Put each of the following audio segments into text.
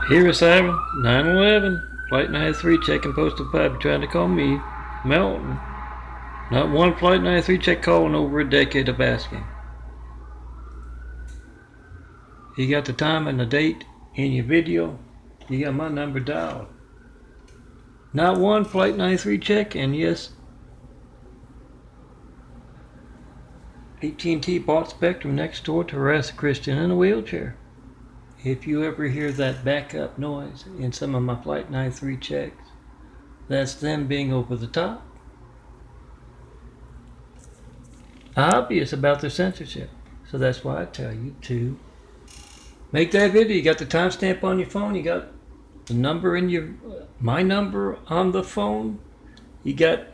Here is Simon, 911, Flight 93, checking postal 5, trying to call me, Melton. Not one Flight 93 check call in over a decade of asking. You got the time and the date in your video, you got my number dialed. Not one Flight 93 check, and yes, AT&T bought Spectrum next door to harass a Christian in a wheelchair. If you ever hear that backup noise in some of my Flight 93 checks, that's them being over the top. Obvious about their censorship. So that's why I tell you to make that video. You got the timestamp on your phone. You got the number in my number on the phone. You got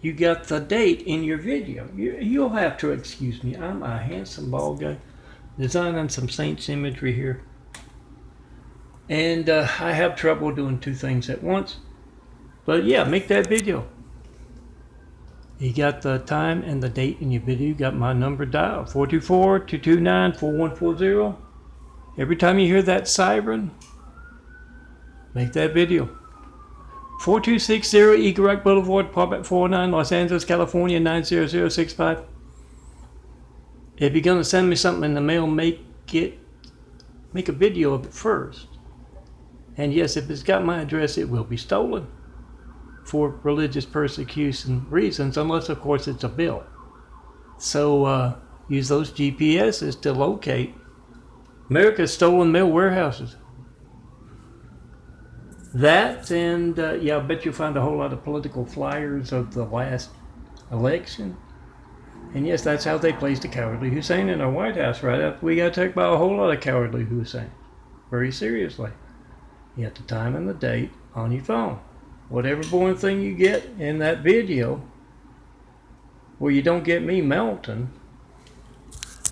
the date in your video. You'll have to excuse me. I'm a handsome bald guy designing some saints imagery here. And I have trouble doing two things at once. But yeah, make that video. You got the time and the date in your video. You got my number dialed, 424-229-4140. Every time you hear that siren, make that video. 4260 Eagle Rock Boulevard, apartment 409, Los Angeles, California, 90065. If you're gonna send me something in the mail, make a video of it first. And yes, if it's got my address, it will be stolen for religious persecution reasons, unless of course it's a bill. So use those GPSs to locate America's stolen mail warehouses. That, and yeah, I bet you'll find a whole lot of political flyers of the last election. And yes, that's how they placed the cowardly Hussein in our White House right after we got attacked by a whole lot of cowardly Hussein. Very seriously. You got the time and the date on your phone. Whatever boring thing you get in that video, where you don't get me melting,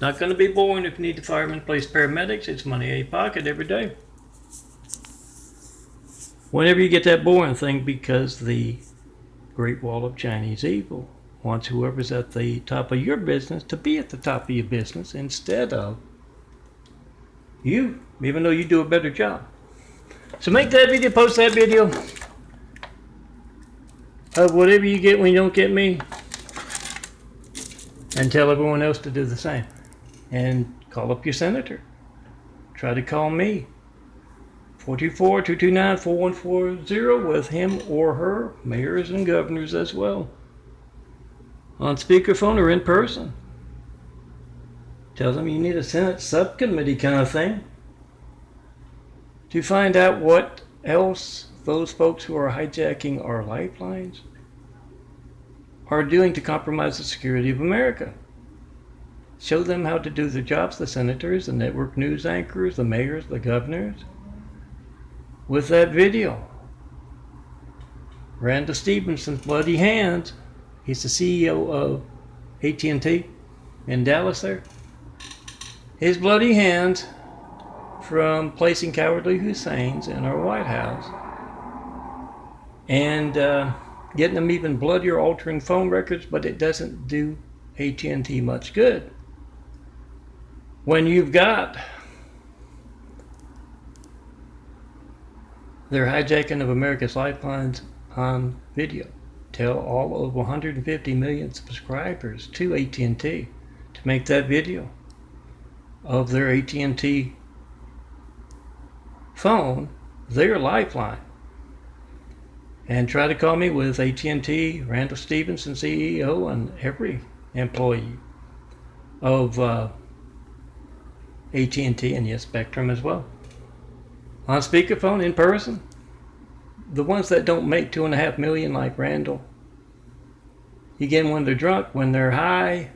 not going to be boring if you need the firemen, police, paramedics. It's money in your pocket every day. Whenever you get that boring thing, because the Great Wall of Chinese evil wants whoever's at the top of your business to be at the top of your business instead of you, even though you do a better job. So make that video, post that video of whatever you get when you don't get me, and tell everyone else to do the same. And call up your senator. Try to call me. 424-229-4140 with him or her, mayors and governors as well. On speakerphone or in person. Tell them you need a Senate subcommittee kind of thing to find out what else those folks who are hijacking our lifelines are doing to compromise the security of America. Show them how to do their jobs, the senators, the network news anchors, the mayors, the governors, with that video. Randall Stevenson's bloody hands. He's the CEO of AT&T in Dallas there. His bloody hands from placing cowardly Husseins in our White House and getting them even bloodier, altering phone records, but it doesn't do AT&T much good when you've got their hijacking of America's lifelines on video. Tell all of 150 million subscribers to AT&T to make that video of their AT&T phone their lifeline. And try to call me with AT&T, Randall Stevenson, CEO, and every employee of AT&T, and yes, Spectrum as well. On speakerphone, in person. The ones that don't make 2.5 million like Randall. You get them when they're drunk, when they're high,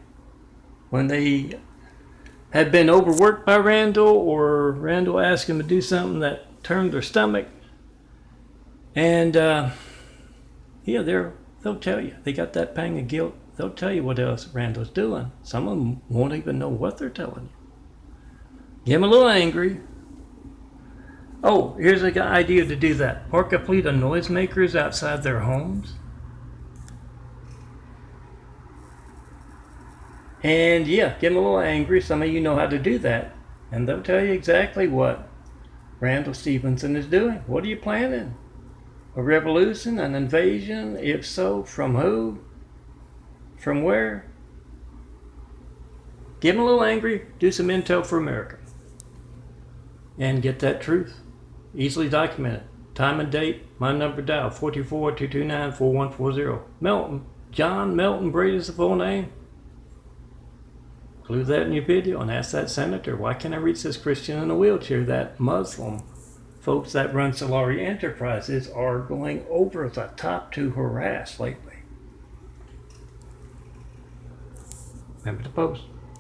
when they have been overworked by Randall, or Randall asked them to do something that turned their stomach. And yeah, they'll tell you. They got that pang of guilt. They'll tell you what else Randall's doing. Some of them won't even know what they're telling you. Get them a little angry. Oh, here's an idea to do that. Park a fleet of noisemakers outside their homes. And yeah, get them a little angry. Some of you know how to do that. And they'll tell you exactly what Randall Stevenson is doing. What are you planning? A revolution? An invasion? If so, from who? From where? Get them a little angry, do some intel for America. And get that truth. Easily documented. Time and date, my number dial, 424-229-4140. Melton, John Melton Brady is the full name. Include that in your video and ask that senator, why can't I reach this Christian in a wheelchair? That Muslim folks that run Solari Enterprises are going over the top to harass lately. Remember to post.